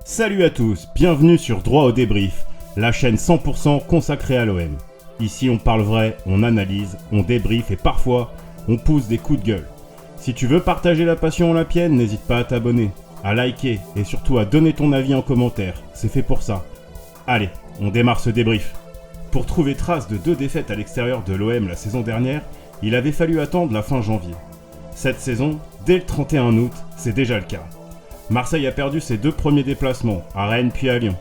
Salut à tous, bienvenue sur Droit au débrief, la chaîne 100% consacrée à l'OM. Ici on parle vrai, on analyse, on débriefe et parfois on pousse des coups de gueule. Si tu veux partager la passion olympienne, n'hésite pas à t'abonner, à liker et surtout à donner ton avis en commentaire, c'est fait pour ça. Allez, on démarre ce débrief. Pour trouver trace de 2 défaites à l'extérieur de l'OM la saison dernière, il avait fallu attendre la fin janvier. Cette saison, dès le 31 août, c'est déjà le cas. Marseille a perdu ses 2 premiers déplacements, à Rennes puis à Lyon.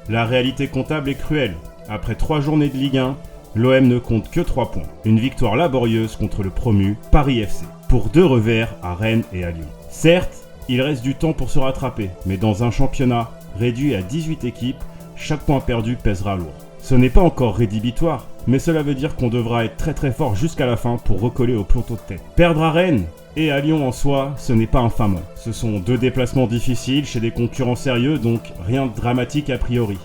La réalité comptable est cruelle. Après 3 journées de Ligue 1, l'OM ne compte que 3 points. Une victoire laborieuse contre le promu Paris FC, pour 2 revers à Rennes et à Lyon. Certes, il reste du temps pour se rattraper, mais dans un championnat réduit à 18 équipes, chaque point perdu pèsera lourd. Ce n'est pas encore rédhibitoire, mais cela veut dire qu'on devra être très fort jusqu'à la fin pour recoller au peloton de tête. Perdre à Rennes et à Lyon en soi, ce n'est pas infamant. Ce sont 2 déplacements difficiles chez des concurrents sérieux, donc rien de dramatique a priori.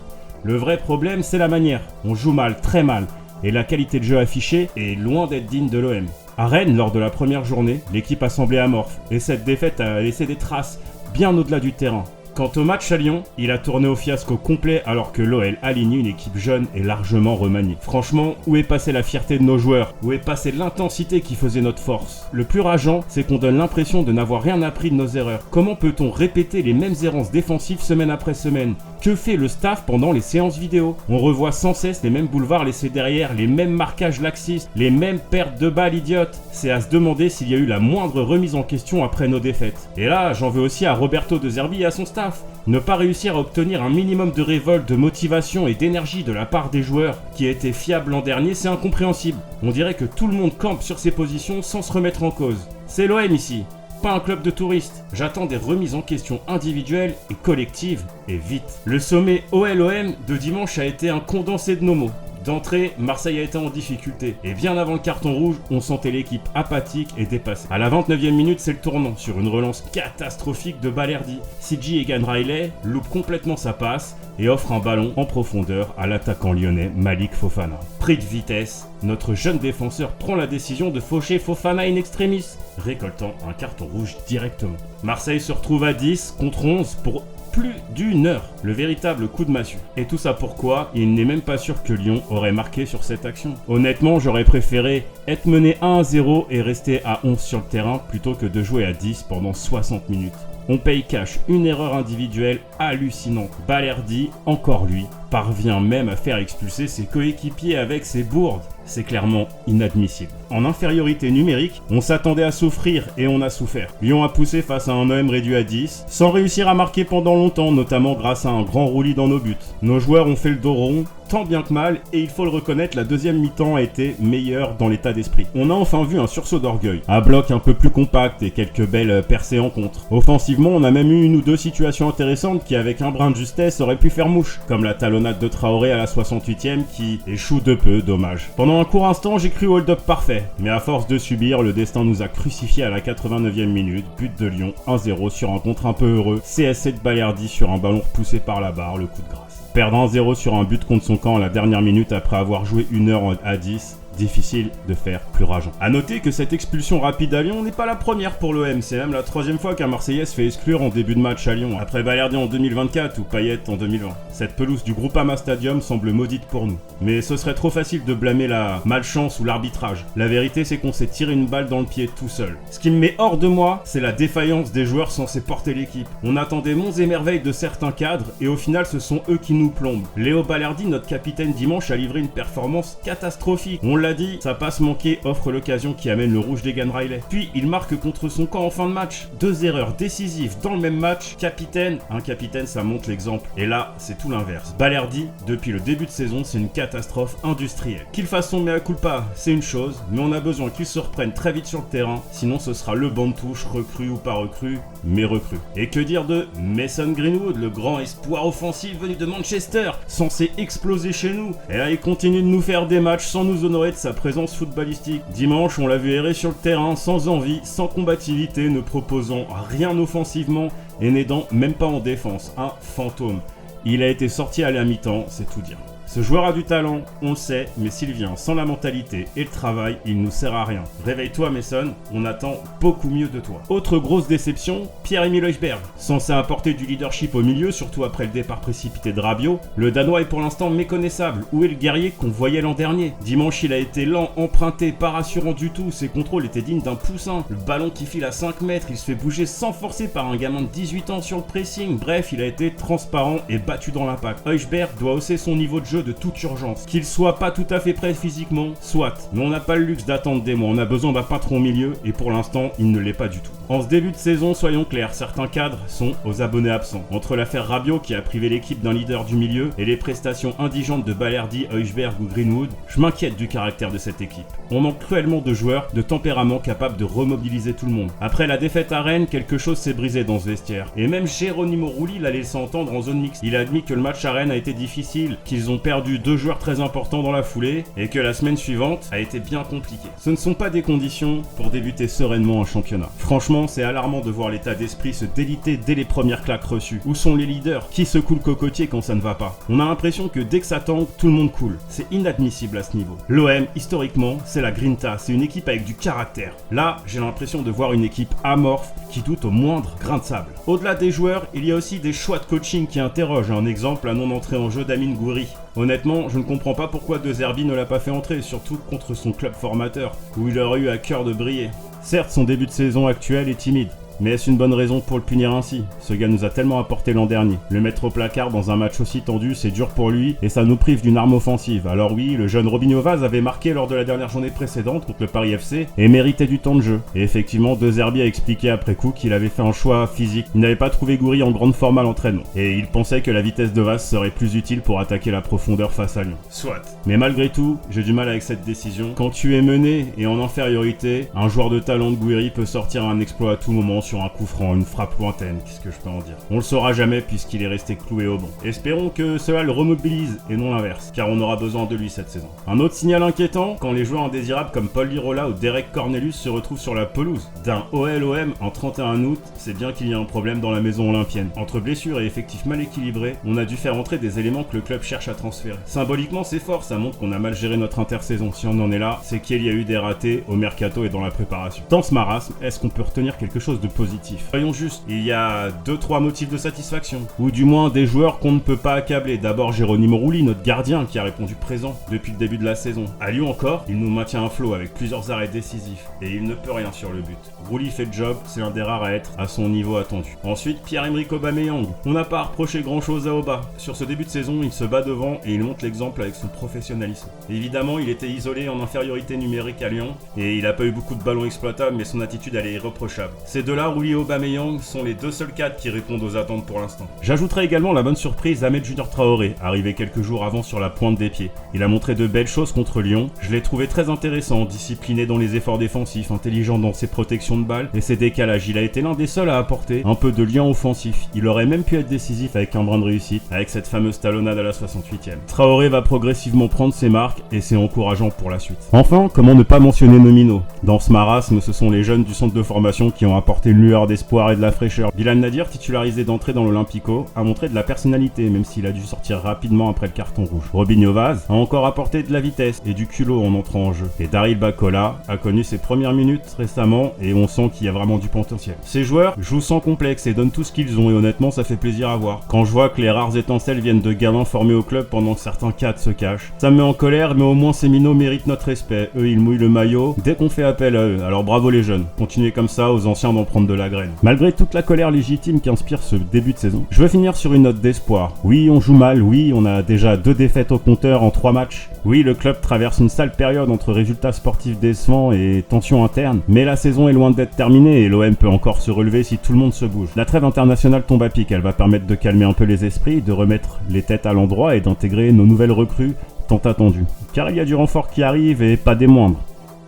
Le vrai problème, c'est la manière. On joue mal, très mal, et la qualité de jeu affichée est loin d'être digne de l'OM. À Rennes, lors de la première journée, l'équipe a semblé amorphe, et cette défaite a laissé des traces bien au-delà du terrain. Quant au match à Lyon, il a tourné au fiasco complet alors que l'OL aligne une équipe jeune et largement remaniée. Franchement, où est passée la fierté de nos joueurs? Où est passée l'intensité qui faisait notre force? Le plus rageant, c'est qu'on donne l'impression de n'avoir rien appris de nos erreurs. Comment peut-on répéter les mêmes errances défensives semaine après semaine? Que fait le staff pendant les séances vidéo? On revoit sans cesse les mêmes boulevards laissés derrière, les mêmes marquages laxistes, les mêmes pertes de balles idiotes. C'est à se demander s'il y a eu la moindre remise en question après nos défaites. Et là, j'en veux aussi à Roberto De Zerbi et à son staff. Ne pas réussir à obtenir un minimum de révolte, de motivation et d'énergie de la part des joueurs qui étaient fiables l'an dernier, c'est incompréhensible. On dirait que tout le monde campe sur ses positions sans se remettre en cause. C'est l'OM ici, pas un club de touristes. J'attends des remises en question individuelles et collectives, et vite. Le sommet OL-OM de dimanche a été un condensé de nos mots. D'entrée, Marseille a été en difficulté. Et bien avant le carton rouge, on sentait l'équipe apathique et dépassée. À la 29e minute, c'est le tournant sur une relance catastrophique de Balerdi. CG Egan Riley loupe complètement sa passe et offre un ballon en profondeur à l'attaquant lyonnais Malik Fofana. Pris de vitesse, notre jeune défenseur prend la décision de faucher Fofana in extremis, récoltant un carton rouge directement. Marseille se retrouve à 10 contre 11 pour plus d'1 heure, le véritable coup de massue. Et tout ça pourquoi? Il n'est même pas sûr que Lyon aurait marqué sur cette action. Honnêtement, j'aurais préféré être mené 1-0 et rester à 11 sur le terrain plutôt que de jouer à 10 pendant 60 minutes. On paye cash une erreur individuelle hallucinante. Balerdi, encore lui, parvient même à faire expulser ses coéquipiers avec ses bourdes. C'est clairement inadmissible. En infériorité numérique, on s'attendait à souffrir et on a souffert. Lyon a poussé face à un OM réduit à 10, sans réussir à marquer pendant longtemps, notamment grâce à un grand roulis dans nos buts. Nos joueurs ont fait le dos rond, tant bien que mal, et il faut le reconnaître, la deuxième mi-temps a été meilleure dans l'état d'esprit. On a enfin vu un sursaut d'orgueil, un bloc un peu plus compact et quelques belles percées en contre. Offensivement, on a même eu 1 ou 2 situations intéressantes qui, avec un brin de justesse, auraient pu faire mouche, comme la talonnade de Traoré à la 68e qui échoue de peu, dommage. Pendant un court instant, j'ai cru hold-up parfait, mais à force de subir, le destin nous a crucifiés à la 89e minute, but de Lyon, 1-0 sur un contre un peu heureux, CSC de Balerdi sur un ballon repoussé par la barre, le coup de grâce. Perdre 1-0 sur un but contre son camp à la dernière minute après avoir joué 1 heure à 10, difficile de faire plus rageant. A noter que cette expulsion rapide à Lyon n'est pas la première pour l'OM, c'est même la 3e fois qu'un Marseillais se fait exclure en début de match à Lyon, après Balerdi en 2024 ou Payet en 2020. Cette pelouse du Groupama Stadium semble maudite pour nous. Mais ce serait trop facile de blâmer la malchance ou l'arbitrage. La vérité, c'est qu'on s'est tiré une balle dans le pied tout seul. Ce qui me met hors de moi, c'est la défaillance des joueurs censés porter l'équipe. On attendait monts et merveilles de certains cadres, et au final, ce sont eux qui nous plombent. Léo Balerdi, notre capitaine dimanche, a livré une performance catastrophique. On l'a dit, sa passe manquée offre l'occasion qui amène le rouge d'Egan Riley. Puis il marque contre son camp en fin de match. 2 erreurs décisives dans le même match. Capitaine, un capitaine ça montre l'exemple. Et là, c'est tout l'inverse. Balerdi, depuis le début de saison, c'est une catastrophe industrielle. Qu'il fasse son mea culpa, c'est une chose, mais on a besoin qu'il se reprenne très vite sur le terrain, sinon ce sera le banc de touche, recru ou pas recru, mais recru. Et que dire de Mason Greenwood, le grand espoir offensif venu de Manchester, censé exploser chez nous. Et là, il continue de nous faire des matchs sans nous honorer de sa présence footballistique. Dimanche, on l'a vu errer sur le terrain, sans envie, sans combativité, ne proposant rien offensivement et n'aidant même pas en défense. Un fantôme. Il a été sorti à la mi-temps, c'est tout dire. Ce joueur a du talent, on le sait, mais s'il vient sans la mentalité et le travail, il nous sert à rien. Réveille-toi Mason, on attend beaucoup mieux de toi. Autre grosse déception, Pierre-Emile Højbjerg. Censé apporter du leadership au milieu, surtout après le départ précipité de Rabiot, le Danois est pour l'instant méconnaissable. Où est le guerrier qu'on voyait l'an dernier? Dimanche, il a été lent, emprunté, pas rassurant du tout, ses contrôles étaient dignes d'un poussin. Le ballon qui file à 5 mètres, il se fait bouger sans forcer par un gamin de 18 ans sur le pressing. Bref, il a été transparent et battu dans l'impact. Højbjerg doit hausser son niveau de jeu de toute urgence. Qu'il soit pas tout à fait prêt physiquement, soit. Mais on n'a pas le luxe d'attendre des mois, on a besoin d'un patron au milieu et pour l'instant, il ne l'est pas du tout. En ce début de saison, soyons clairs, certains cadres sont aux abonnés absents. Entre l'affaire Rabiot qui a privé l'équipe d'un leader du milieu et les prestations indigentes de Balerdi, Højbjerg ou Greenwood, je m'inquiète du caractère de cette équipe. On manque cruellement de joueurs de tempérament capables de remobiliser tout le monde. Après la défaite à Rennes, quelque chose s'est brisé dans ce vestiaire. Et même Geronimo Rulli l'a laissé entendre en zone mixte. Il a admis que le match à Rennes a été difficile, qu'ils ont perdu 2 joueurs très importants dans la foulée et que la semaine suivante a été bien compliquée. Ce ne sont pas des conditions pour débuter sereinement un championnat. Franchement, c'est alarmant de voir l'état d'esprit se déliter dès les premières claques reçues. Où sont les leaders? Qui secoue le cocotier quand ça ne va pas? On a l'impression que dès que ça tangue, tout le monde coule. C'est inadmissible à ce niveau. L'OM, historiquement, c'est la grinta, c'est une équipe avec du caractère. Là, j'ai l'impression de voir une équipe amorphe qui doute au moindre grain de sable. Au-delà des joueurs, il y a aussi des choix de coaching qui interrogent. Un exemple, la non-entrée en jeu d'Amine Gouiri. Honnêtement, je ne comprends pas pourquoi De Zerbi ne l'a pas fait entrer, surtout contre son club formateur, où il aurait eu à cœur de briller. Certes, son début de saison actuel est timide, mais est-ce une bonne raison pour le punir ainsi? Ce gars nous a tellement apporté l'an dernier. Le mettre au placard dans un match aussi tendu, c'est dur pour lui et ça nous prive d'une arme offensive. Alors oui, le jeune Robinho Vaz avait marqué lors de la dernière journée précédente contre le Paris FC et méritait du temps de jeu. Et effectivement, De Zerbi a expliqué après coup qu'il avait fait un choix physique. Il n'avait pas trouvé Gouiri en grande forme à l'entraînement et il pensait que la vitesse de Vaz serait plus utile pour attaquer la profondeur face à Lyon. Soit. Mais malgré tout, j'ai du mal avec cette décision. Quand tu es mené et en infériorité, un joueur de talent de Gouiri peut sortir un exploit à tout moment sur un coup franc, une frappe lointaine, qu'est-ce que je peux en dire? On le saura jamais puisqu'il est resté cloué au banc. Espérons que cela le remobilise et non l'inverse, car on aura besoin de lui cette saison. Un autre signal inquiétant, quand les joueurs indésirables comme Paul Lirola ou Derek Cornelius se retrouvent sur la pelouse d'un OL-OM en 31 août, c'est bien qu'il y a un problème dans la maison olympienne. Entre blessures et effectifs mal équilibrés, on a dû faire entrer des éléments que le club cherche à transférer. Symboliquement, c'est fort, ça montre qu'on a mal géré notre intersaison. Si on en est là, c'est qu'il y a eu des ratés au mercato et dans la préparation. Dans ce marasme, est-ce qu'on peut retenir quelque chose de positif? Soyons justes, il y a 2-3 motifs de satisfaction, ou du moins des joueurs qu'on ne peut pas accabler. D'abord Geronimo Rulli, notre gardien, qui a répondu présent depuis le début de la saison. À Lyon encore, il nous maintient un flot avec plusieurs arrêts décisifs, et il ne peut rien sur le but. Rulli fait le job, c'est l'un des rares à être à son niveau attendu. Ensuite, Pierre-Emerick Aubameyang. On n'a pas à reprocher grand chose à Oba. Sur ce début de saison, il se bat devant et il montre l'exemple avec son professionnalisme. Évidemment, il était isolé en infériorité numérique à Lyon, et il a pas eu beaucoup de ballons exploitables, mais son attitude elle est irréprochable. Ces deux-là, Rulli et Aubameyang, sont les deux seuls cadres qui répondent aux attentes pour l'instant. J'ajouterai également la bonne surprise Ahmed Junior Traoré, arrivé quelques jours avant sur la pointe des pieds. Il a montré de belles choses contre Lyon, je l'ai trouvé très intéressant, discipliné dans les efforts défensifs, intelligent dans ses protections de balles et ses décalages. Il a été l'un des seuls à apporter un peu de lien offensif. Il aurait même pu être décisif avec un brin de réussite, avec cette fameuse talonnade à la 68e. Traoré va progressivement prendre ses marques et c'est encourageant pour la suite. Enfin, comment ne pas mentionner Nomino? Dans ce marasme, ce sont les jeunes du centre de formation qui ont apporté une lueur d'espoir et de la fraîcheur. Bilal Nadir, titularisé d'entrée dans l'Olympico, a montré de la personnalité même s'il a dû sortir rapidement après le carton rouge. Robinho Vaz a encore apporté de la vitesse et du culot en entrant en jeu. Et Daryl Bakola a connu ses premières minutes récemment et on sent qu'il y a vraiment du potentiel. Ces joueurs jouent sans complexe et donnent tout ce qu'ils ont et honnêtement ça fait plaisir à voir. Quand je vois que les rares étincelles viennent de gamins formés au club pendant que certains cadres se cachent, ça me met en colère mais au moins ces minots méritent notre respect. Eux ils mouillent le maillot dès qu'on fait appel à eux. Alors bravo les jeunes, continuez comme ça, aux anciens d'en prendre de la graine. Malgré toute la colère légitime qui inspire ce début de saison, je veux finir sur une note d'espoir. Oui, on joue mal, oui, on a déjà 2 défaites au compteur en 3 matchs. Oui, le club traverse une sale période entre résultats sportifs décevants et tensions internes, mais la saison est loin d'être terminée et l'OM peut encore se relever si tout le monde se bouge. La trêve internationale tombe à pic, elle va permettre de calmer un peu les esprits, de remettre les têtes à l'endroit et d'intégrer nos nouvelles recrues tant attendues. Car il y a du renfort qui arrive et pas des moindres.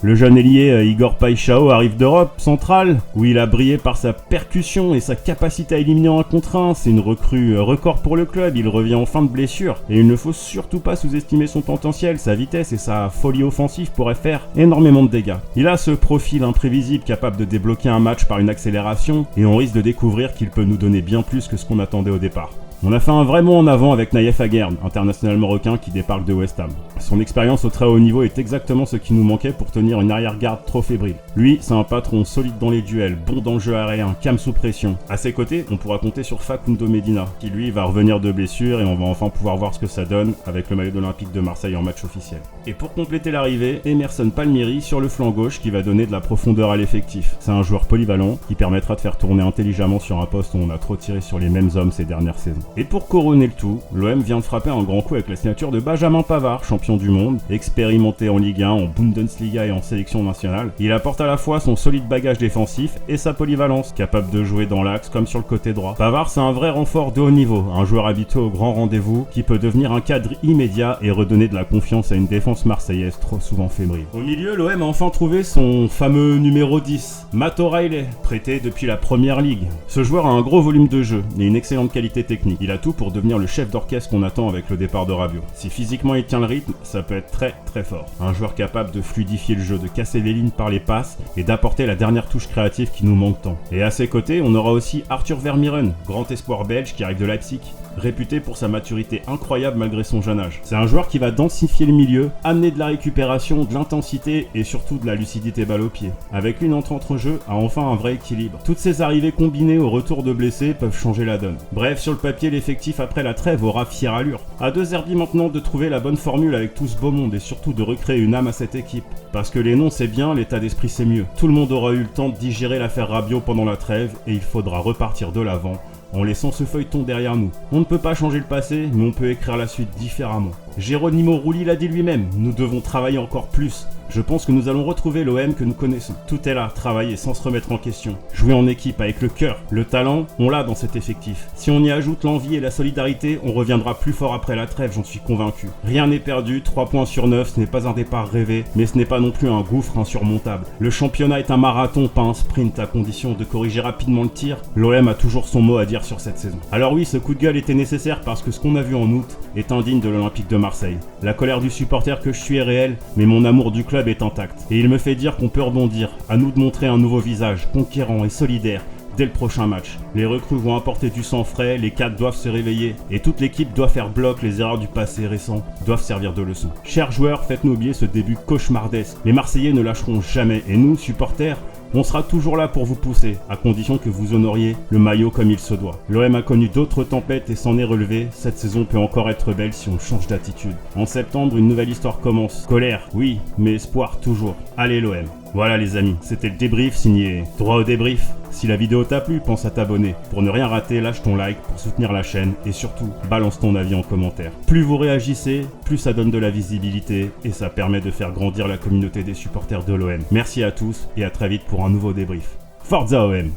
Le jeune ailier Igor Paixão arrive d'Europe centrale, où il a brillé par sa percussion et sa capacité à éliminer en 1 contre 1. C'est une recrue record pour le club, il revient en fin de blessure. Et il ne faut surtout pas sous-estimer son potentiel, sa vitesse et sa folie offensive pourraient faire énormément de dégâts. Il a ce profil imprévisible capable de débloquer un match par une accélération, et on risque de découvrir qu'il peut nous donner bien plus que ce qu'on attendait au départ. On a fait un vrai bond en avant avec Naïef Aguerd, international marocain qui débarque de West Ham. Son expérience au très haut niveau est exactement ce qui nous manquait pour tenir une arrière-garde trop fébrile. Lui, c'est un patron solide dans les duels, bon dans le jeu aérien, calme sous pression. À ses côtés, on pourra compter sur Facundo Medina, qui lui va revenir de blessure et on va enfin pouvoir voir ce que ça donne avec le maillot de l'Olympique de Marseille en match officiel. Et pour compléter l'arrivée, Emerson Palmieri sur le flanc gauche qui va donner de la profondeur à l'effectif. C'est un joueur polyvalent qui permettra de faire tourner intelligemment sur un poste où on a trop tiré sur les mêmes hommes ces dernières saisons. Et pour couronner le tout, l'OM vient de frapper un grand coup avec la signature de Benjamin Pavard, champion du monde, expérimenté en Ligue 1, en Bundesliga et en sélection nationale. Il apporte à la fois son solide bagage défensif et sa polyvalence, capable de jouer dans l'axe comme sur le côté droit. Pavard, c'est un vrai renfort de haut niveau, un joueur habitué au grand rendez-vous qui peut devenir un cadre immédiat et redonner de la confiance à une défense marseillaise trop souvent fébrile. Au milieu, l'OM a enfin trouvé son fameux numéro 10, Matt O'Reilly, prêté depuis la Première Ligue. Ce joueur a un gros volume de jeu et une excellente qualité technique. Il a tout pour devenir le chef d'orchestre qu'on attend avec le départ de Rabiot. Si physiquement il tient le rythme, ça peut être très très fort. Un joueur capable de fluidifier le jeu, de casser les lignes par les passes et d'apporter la dernière touche créative qui nous manque tant. Et à ses côtés, on aura aussi Arthur Vermeeren, grand espoir belge qui arrive de Leipzig, réputé pour sa maturité incroyable malgré son jeune âge. C'est un joueur qui va densifier le milieu, amener de la récupération, de l'intensité et surtout de la lucidité balle au pied. Avec une entrée entre jeu a enfin un vrai équilibre. Toutes ces arrivées combinées au retour de blessés peuvent changer la donne. Bref, sur le papier, l'effectif après la trêve aura fière allure. À De Zerbi maintenant de trouver la bonne formule avec tout ce beau monde et surtout de recréer une âme à cette équipe. Parce que les noms c'est bien, l'état d'esprit c'est mieux. Tout le monde aura eu le temps de digérer l'affaire Rabiot pendant la trêve et il faudra repartir de l'avant en laissant ce feuilleton derrière nous. On ne peut pas changer le passé, mais on peut écrire la suite différemment. Geronimo Rulli l'a dit lui-même, nous devons travailler encore plus. Je pense que nous allons retrouver l'OM que nous connaissons. Tout est là, travailler sans se remettre en question. Jouer en équipe avec le cœur, le talent, on l'a dans cet effectif. Si on y ajoute l'envie et la solidarité, on reviendra plus fort après la trêve, j'en suis convaincu. Rien n'est perdu, 3 points sur 9, ce n'est pas un départ rêvé, mais ce n'est pas non plus un gouffre insurmontable. Le championnat est un marathon, pas un sprint, à condition de corriger rapidement le tir. L'OM a toujours son mot à dire sur cette saison. Alors oui, ce coup de gueule était nécessaire parce que ce qu'on a vu en août est indigne de l'Olympique de Marseille. La colère du supporter que je suis est réelle, mais mon amour du club est intact. Et il me fait dire qu'on peut rebondir, à nous de montrer un nouveau visage, conquérant et solidaire, dès le prochain match. Les recrues vont apporter du sang frais, les cadres doivent se réveiller, et toute l'équipe doit faire bloc, les erreurs du passé récent doivent servir de leçon. Chers joueurs, faites-nous oublier ce début cauchemardesque. Les Marseillais ne lâcheront jamais, et nous, supporters, on sera toujours là pour vous pousser, à condition que vous honoriez le maillot comme il se doit. L'OM a connu d'autres tempêtes et s'en est relevé. Cette saison peut encore être belle si on change d'attitude. En septembre, une nouvelle histoire commence. Colère, oui, mais espoir toujours. Allez l'OM. Voilà les amis, c'était le débrief signé Droit au débrief. Si la vidéo t'a plu, pense à t'abonner. Pour ne rien rater, lâche ton like pour soutenir la chaîne et surtout, balance ton avis en commentaire. Plus vous réagissez, plus ça donne de la visibilité et ça permet de faire grandir la communauté des supporters de l'OM. Merci à tous et à très vite pour un nouveau débrief. Forza OM!